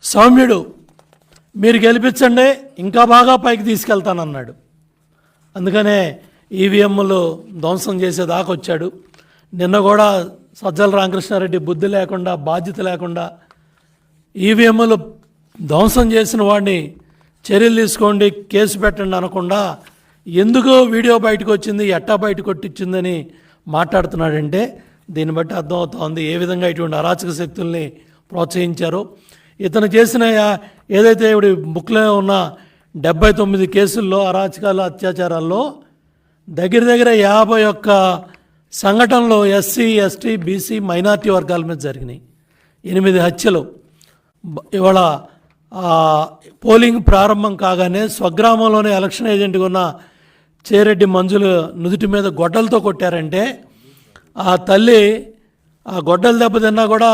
సౌమ్యుడు మీరు గెలిపించండి ఇంకా బాగా పైకి తీసుకెళ్తానన్నాడు. అందుకనే ఈవీఎంలు ధ్వంసం చేసేదాకా వచ్చాడు. నిన్న కూడా సజ్జల రామకృష్ణారెడ్డి బుద్ధి లేకుండా బాధ్యత లేకుండా ఈవీఎంలు ధ్వంసం చేసిన వాడిని చర్యలు తీసుకోండి కేసు పెట్టండి అనకుండా ఎందుకో వీడియో బయటకు వచ్చింది ఎట్టా బయటకు కొట్టించిందని మాట్లాడుతున్నాడంటే దీన్ని బట్టి అర్థమవుతోంది ఏ విధంగా ఇటువంటి అరాచక శక్తుల్ని ప్రోత్సహించారో. ఇతను చేసిన ఏదైతే ఇవి బుక్లో ఉన్న 79 కేసుల్లో అరాచకాలు అత్యాచారాల్లో దగ్గర 51 సంఘటనలు ఎస్సీ ఎస్టీ బీసీ మైనార్టీ వర్గాల మీద జరిగినాయి. 8 హత్యలు. ఇవాళ పోలింగ్ ప్రారంభం కాగానే స్వగ్రామంలోనే ఎలక్షన్ ఏజెంట్గా ఉన్న చేరెడ్డి మంజులు నుదుటి మీద గొడ్డలతో కొట్టారంటే ఆ తల్లి ఆ గొడ్డలు దెబ్బతిన్నా కూడా